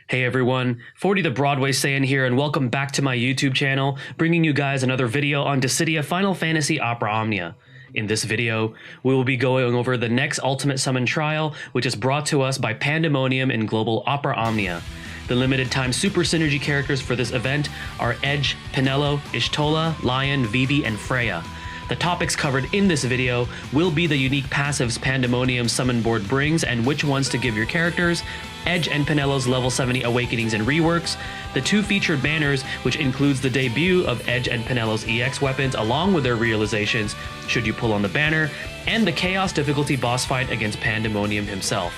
Hey everyone, 40 the Broadway Saiyan here, and welcome back to my YouTube channel, bringing you guys another video on Dissidia Final Fantasy Opera Omnia. In this video, we will be going over the next Ultimate Summon Trial, which is brought to us by Pandemonium in Global Opera Omnia. The limited time super synergy characters for this event are Edge, Pinello, Ishtola, Lion, Vivi, and Freya. The topics covered in this video will be the unique passives Pandemonium Summon Board brings and which ones to give your characters, Edge and Pinello's level 70 awakenings and reworks, the two featured banners, which includes the debut of Edge and Pinello's EX weapons along with their realizations should you pull on the banner, and the Chaos difficulty boss fight against Pandemonium himself.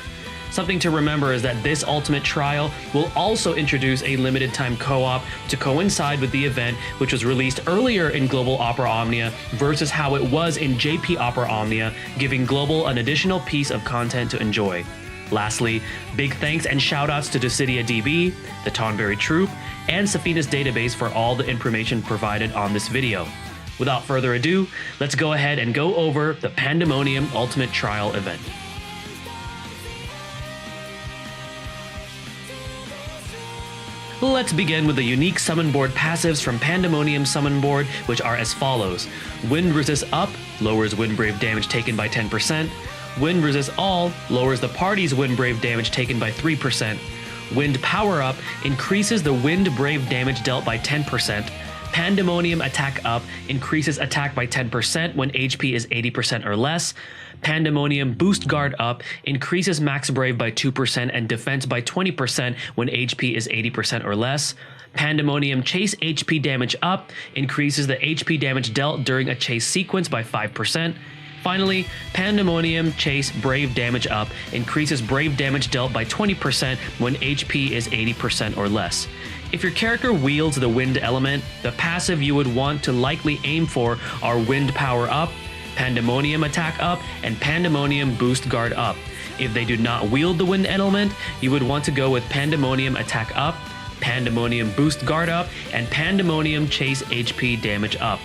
Something to remember is that this Ultimate Trial will also introduce a limited time co-op to coincide with the event, which was released earlier in Global Opera Omnia versus how it was in JP Opera Omnia, giving Global an additional piece of content to enjoy. Lastly, big thanks and shoutouts to Dissidia DB, the Tonberry Troop, and Safina's database for all the information provided on this video. Without further ado, let's go ahead and go over the Pandemonium Ultimate Trial event. Let's begin with the unique summon board passives from Pandemonium Summon Board, which are as follows. Wind Resist Up lowers Wind Brave damage taken by 10%. Wind Resist All lowers the party's Wind Brave damage taken by 3%. Wind Power Up increases the Wind Brave damage dealt by 10%. Pandemonium Attack Up increases attack by 10% when HP is 80% or less. Pandemonium Boost Guard Up increases max Brave by 2% and defense by 20% when HP is 80% or less. Pandemonium Chase HP Damage Up increases the HP damage dealt during a chase sequence by 5%. Finally, Pandemonium Chase Brave Damage Up increases Brave damage dealt by 20% when HP is 80% or less. If your character wields the wind element, the passive you would want to likely aim for are Wind Power Up, Pandemonium Attack Up, and Pandemonium Boost Guard Up. If they do not wield the wind element, you would want to go with Pandemonium Attack Up, Pandemonium Boost Guard Up, and Pandemonium Chase HP Damage Up.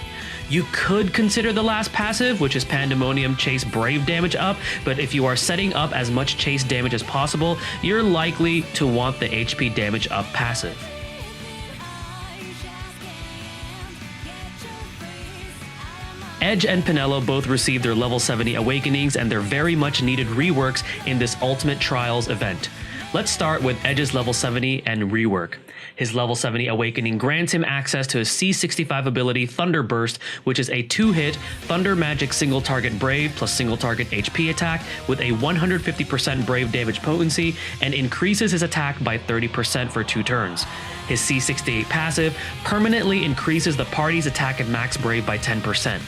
You could consider the last passive, which is Pandemonium Chase Brave Damage Up, but if you are setting up as much chase damage as possible, you're likely to want the HP Damage Up passive. Edge and Pinello both received their level 70 awakenings and their very much needed reworks in this Ultimate Trials event. Let's start with Edge's level 70 and rework. His level 70 awakening grants him access to his C65 ability Thunder Burst, which is a 2-hit Thunder Magic single target Brave plus single target HP attack with a 150% Brave damage potency and increases his attack by 30% for 2 turns. His C68 passive permanently increases the party's attack and max Brave by 10%.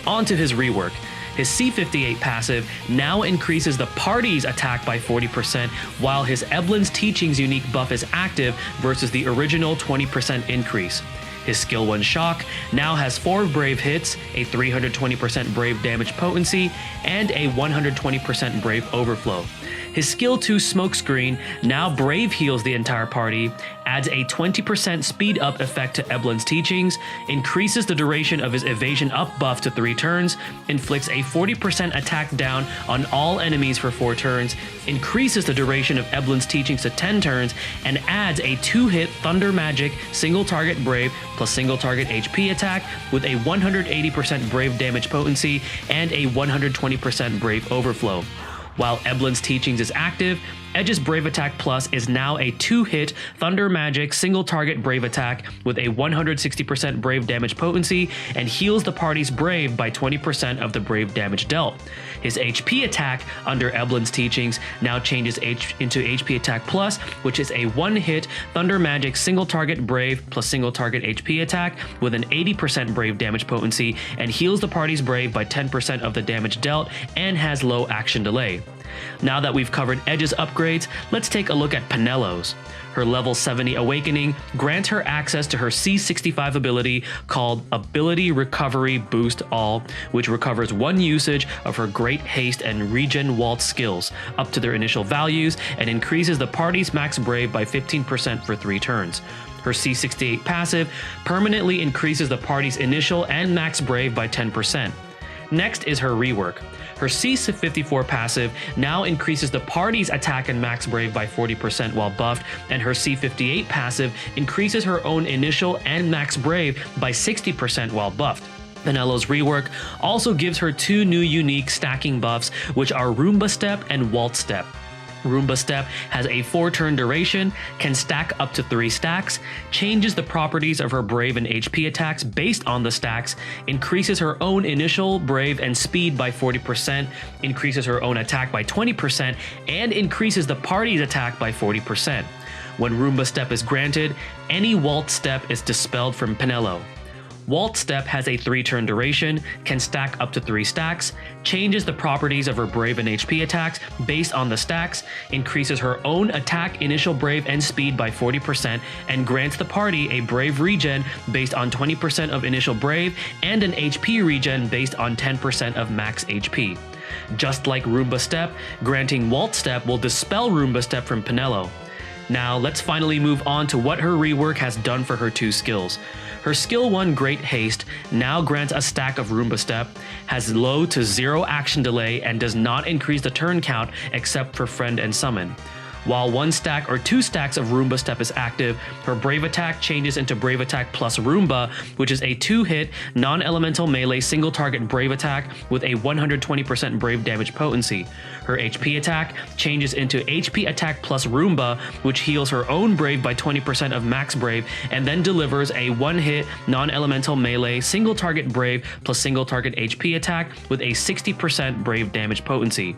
On to his rework. His C58 passive now increases the party's attack by 40%, while his Eblin's Teachings unique buff is active versus the original 20% increase. His Skill 1 Shock now has 4 Brave hits, a 320% Brave damage potency, and a 120% Brave overflow. His Skill 2 Smokescreen now Brave heals the entire party, adds a 20% speed up effect to Eblin's Teachings, increases the duration of his Evasion Up buff to 3 turns, inflicts a 40% attack down on all enemies for 4 turns, increases the duration of Eblin's Teachings to 10 turns, and adds a 2-hit Thunder Magic single target Brave plus single target HP attack with a 180% Brave damage potency and a 120% Brave overflow. While Eblin's Teachings is active, Edge's Brave Attack Plus is now a 2-hit Thunder Magic single target Brave attack with a 160% Brave damage potency and heals the party's Brave by 20% of the Brave damage dealt. His HP attack under Eblin's Teachings now changes into HP Attack Plus, which is a 1-hit Thunder Magic single target Brave plus single target HP attack with an 80% Brave damage potency and heals the party's Brave by 10% of the damage dealt and has low action delay. Now that we've covered Edge's upgrades, let's take a look at Pinello's. Her level 70 awakening grants her access to her C65 ability called Ability Recovery Boost All, which recovers 1 usage of her Great Haste and Regen Waltz skills up to their initial values and increases the party's max Brave by 15% for 3 turns. Her C68 passive permanently increases the party's initial and max Brave by 10%. Next is her rework. Her C-54 passive now increases the party's attack and max brave by 40% while buffed, and her C-58 passive increases her own initial and max brave by 60% while buffed. Penelo's rework also gives her two new unique stacking buffs, which are Roomba Step and Waltz Step. Roomba Step has a 4-turn duration, can stack up to 3 stacks, changes the properties of her brave and HP attacks based on the stacks, increases her own initial brave and speed by 40%, increases her own attack by 20%, and increases the party's attack by 40%. When Roomba Step is granted, any Waltz Step is dispelled from Penelo. Waltz Step has a 3-turn duration, can stack up to 3 stacks, changes the properties of her brave and HP attacks based on the stacks, increases her own attack, initial brave, and speed by 40%, and grants the party a brave regen based on 20% of initial brave and an HP regen based on 10% of max HP. Just like Roomba Step, granting Waltz Step will dispel Roomba Step from Penelo. Now let's finally move on to what her rework has done for her 2 skills. Her skill 1 Great Haste now grants a stack of Roomba Step, has low to 0 action delay, and does not increase the turn count except for Friend and Summon. While 1 stack or 2 stacks of Roomba Step is active, her Brave Attack changes into Brave Attack plus Roomba, which is a 2-hit, non-elemental melee single-target Brave Attack with a 120% Brave damage potency. Her HP attack changes into HP Attack plus Roomba, which heals her own Brave by 20% of max Brave, and then delivers a 1-hit, non-elemental melee single-target Brave plus single-target HP attack with a 60% Brave damage potency.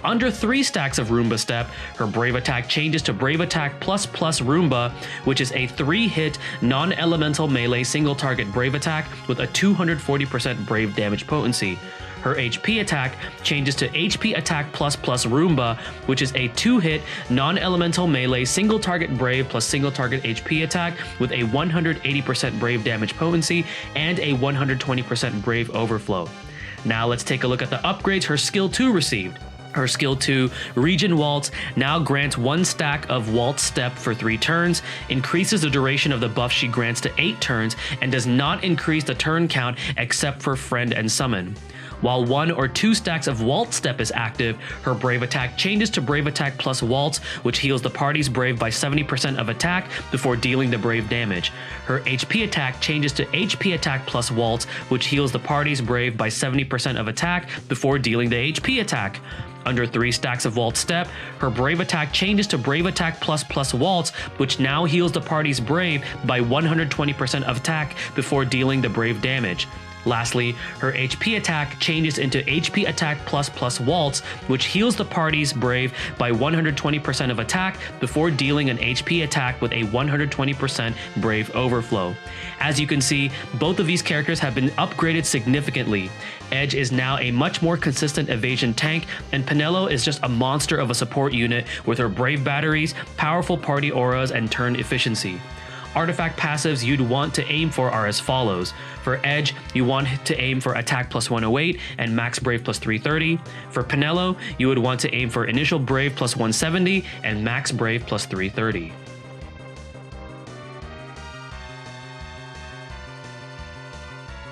Under 3 stacks of Roomba Step, her Brave Attack changes to Brave Attack plus Roomba, which is a 3-hit, non-elemental melee single-target Brave Attack with a 240% Brave damage potency. Her HP attack changes to HP Attack plus Roomba, which is a 2-hit, non-elemental melee single-target Brave plus single-target HP attack with a 180% Brave damage potency and a 120% Brave overflow. Now let's take a look at the upgrades her skill 2 received. Her skill 2, Regen Waltz, now grants 1 stack of Waltz Step for 3 turns, increases the duration of the buff she grants to 8 turns, and does not increase the turn count except for Friend and Summon. While 1 or 2 stacks of Waltz Step is active, her Brave Attack changes to Brave Attack plus Waltz, which heals the party's Brave by 70% of attack before dealing the Brave damage. Her HP attack changes to HP Attack plus Waltz, which heals the party's Brave by 70% of attack before dealing the HP attack. Under 3 stacks of Waltz Step, her Brave Attack changes to Brave Attack plus Waltz, which now heals the party's Brave by 120% of attack before dealing the Brave damage. Lastly, her HP attack changes into HP Attack plus Waltz, which heals the party's Brave by 120% of attack before dealing an HP attack with a 120% Brave overflow. As you can see, both of these characters have been upgraded significantly. Edge is now a much more consistent evasion tank, and Penelo is just a monster of a support unit with her Brave batteries, powerful party auras, and turn efficiency. Artifact passives you'd want to aim for are as follows. For Edge, you want to aim for Attack plus 108 and Max Brave plus 330. For Penelo, you would want to aim for Initial Brave plus 170 and Max Brave plus 330.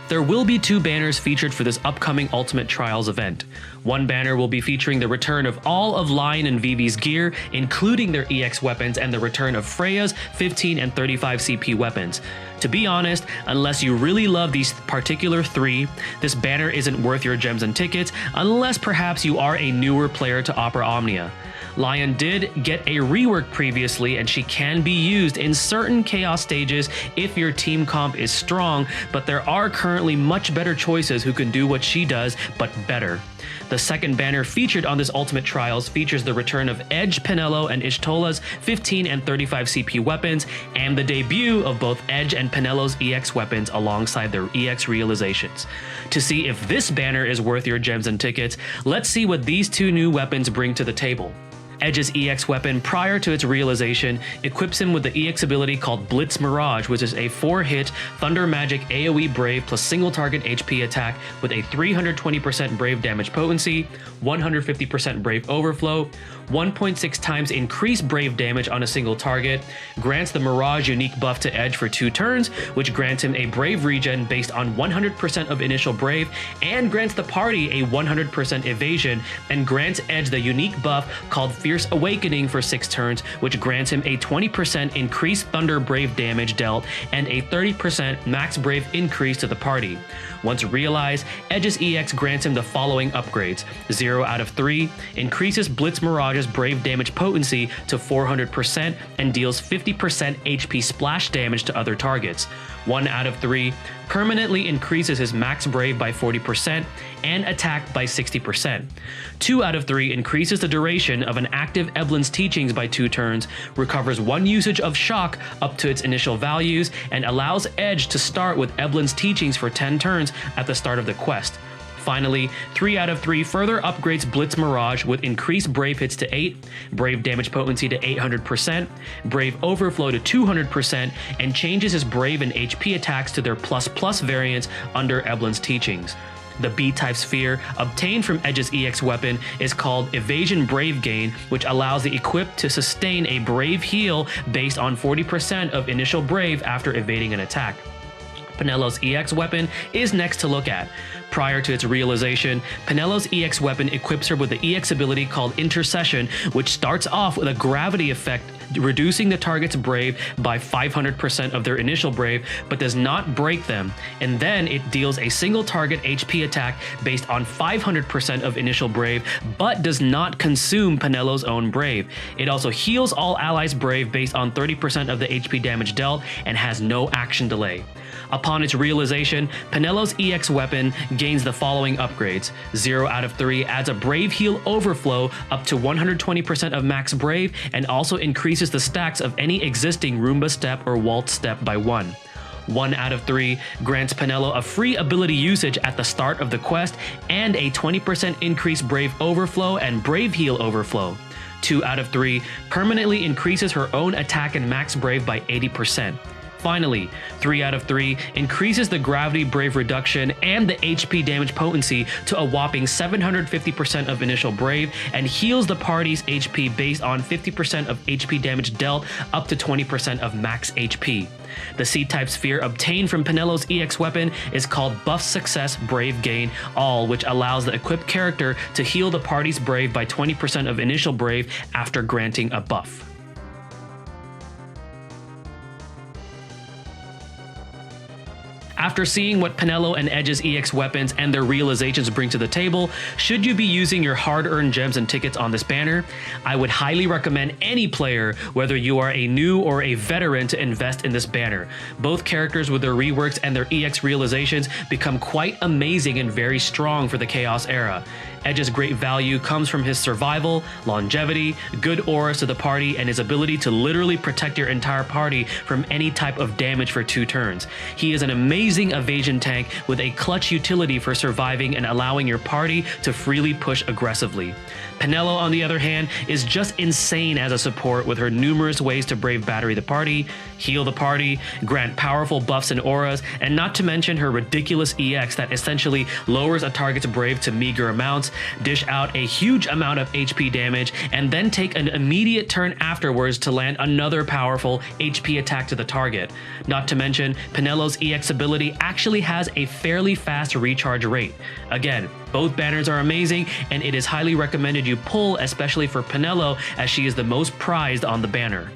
There will be 2 banners featured for this upcoming Ultimate Trials event. One banner will be featuring the return of all of Lion and Vivi's gear, including their EX weapons, and the return of Freya's 15 and 35 CP weapons. To be honest, unless you really love these particular 3, this banner isn't worth your gems and tickets, unless perhaps you are a newer player to Opera Omnia. Lion did get a rework previously, and she can be used in certain chaos stages if your team comp is strong, but there are currently much better choices who can do what she does, but better. The second banner featured on this Ultimate Trials features the return of Edge, Penelo, and Ishtola's 15 and 35 CP weapons, and the debut of both Edge and Penelo's EX weapons alongside their EX realizations. To see if this banner is worth your gems and tickets, let's see what these 2 new weapons bring to the table. Edge's EX weapon, prior to its realization, equips him with the EX ability called Blitz Mirage, which is a 4-hit Thunder Magic AoE Brave plus single target HP attack with a 320% Brave damage potency, 150% Brave overflow, 1.6 times increased Brave damage on a single target, grants the Mirage unique buff to Edge for 2 turns, which grants him a Brave regen based on 100% of initial Brave, and grants the party a 100% evasion, and grants Edge the unique buff called Fierce Awakening for 6 turns, which grants him a 20% increased Thunder Brave damage dealt and a 30% max Brave increase to the party. Once realized, Edge's EX grants him the following upgrades. 0 out of 3 increases Blitz Mirage's Brave damage potency to 400% and deals 50% HP splash damage to other targets. 1 out of 3 permanently increases his max Brave by 40% and attack by 60%. 2 out of 3 increases the duration of an active Eblin's teachings by 2 turns, recovers 1 usage of shock up to its initial values, and allows Edge to start with Eblin's teachings for 10 turns at the start of the quest. Finally, 3 out of 3 further upgrades Blitz Mirage with increased Brave hits to 8, Brave damage potency to 800%, Brave overflow to 200%, and changes his Brave and HP attacks to their ++ variants under Eblin's teachings. The B-type sphere, obtained from Edge's EX weapon, is called Evasion Brave Gain, which allows the equipped to sustain a Brave heal based on 40% of initial Brave after evading an attack. Penello's EX weapon is next to look at. Prior to its realization, Penello's EX weapon equips her with the EX ability called Intercession, which starts off with a gravity effect, reducing the target's Brave by 500% of their initial Brave, but does not break them, and then it deals a single target HP attack based on 500% of initial Brave, but does not consume Penello's own Brave. It also heals all allies' Brave based on 30% of the HP damage dealt, and has no action delay. Upon its realization, Penello's EX weapon gains the following upgrades. 0 out of 3 adds a Brave heal overflow up to 120% of max Brave, and also increases the stacks of any existing Roomba step or Waltz step by 1. 1 out of 3 grants Penello a free ability usage at the start of the quest and a 20% increased Brave overflow and Brave heal overflow. 2 out of 3 permanently increases her own attack and max Brave by 80%. Finally, 3 out of 3 increases the gravity Brave reduction and the HP damage potency to a whopping 750% of initial Brave, and heals the party's HP based on 50% of HP damage dealt up to 20% of max HP. The C-type sphere obtained from Penello's EX weapon is called Buff Success Brave Gain All, which allows the equipped character to heal the party's Brave by 20% of initial Brave after granting a buff. After seeing what Penello and Edge's EX weapons and their realizations bring to the table, should you be using your hard-earned gems and tickets on this banner? I would highly recommend any player, whether you are a new or a veteran, to invest in this banner. Both characters with their reworks and their EX realizations become quite amazing and very strong for the Chaos era. Edge's great value comes from his survival, longevity, good auras to the party, and his ability to literally protect your entire party from any type of damage for 2 turns. He is an amazing evasion tank with a clutch utility for surviving and allowing your party to freely push aggressively. Penello, on the other hand, is just insane as a support with her numerous ways to Brave Battery the party, heal the party, grant powerful buffs and auras, and not to mention her ridiculous EX that essentially lowers a target's Brave to meager amounts, dish out a huge amount of HP damage, and then take an immediate turn afterwards to land another powerful HP attack to the target. Not to mention, Penello's EX ability actually has a fairly fast recharge rate. Again, both banners are amazing, and it is highly recommended you pull, especially for Penello, as she is the most prized on the banner.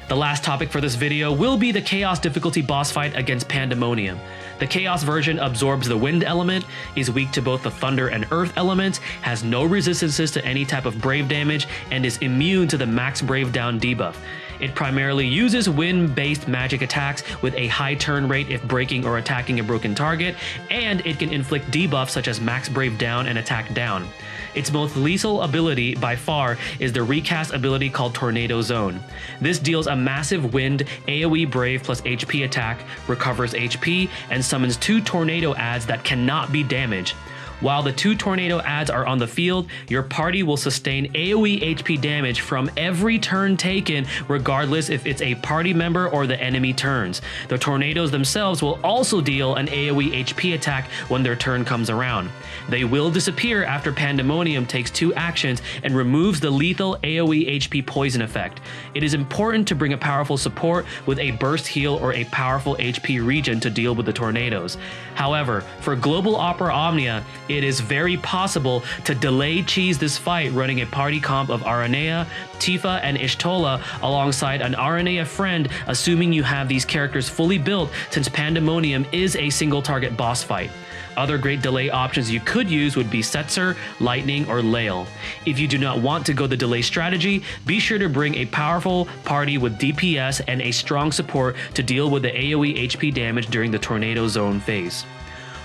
The last topic for this video will be the Chaos difficulty boss fight against Pandemonium. The Chaos version absorbs the Wind element, is weak to both the Thunder and Earth elements, has no resistances to any type of Brave damage, and is immune to the max Brave down debuff. It primarily uses wind-based magic attacks with a high turn rate if breaking or attacking a broken target, and it can inflict debuffs such as max Brave down and attack down. Its most lethal ability by far is the recast ability called Tornado Zone. This deals a massive wind AoE Brave plus HP attack, recovers HP, and summons 2 tornado adds that cannot be damaged. While the 2 tornado adds are on the field, your party will sustain AoE HP damage from every turn taken, regardless if it's a party member or the enemy turns. The tornadoes themselves will also deal an AoE HP attack when their turn comes around. They will disappear after Pandemonium takes 2 actions and removes the lethal AoE HP poison effect. It is important to bring a powerful support with a burst heal or a powerful HP regen to deal with the tornadoes. However, for Global Opera Omnia, it is very possible to delay cheese this fight running a party comp of Aranea, Tifa, and Ishtola alongside an Aranea friend, assuming you have these characters fully built since Pandemonium is a single target boss fight. Other great delay options you could use would be Setzer, Lightning, or Lael. If you do not want to go the delay strategy, be sure to bring a powerful party with DPS and a strong support to deal with the AoE HP damage during the Tornado Zone phase.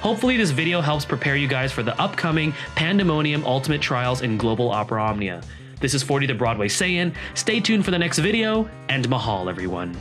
Hopefully this video helps prepare you guys for the upcoming Pandemonium Ultimate Trials in Global Opera Omnia. This is 40 the Broadway Saiyan. Stay tuned for the next video, and mahal everyone.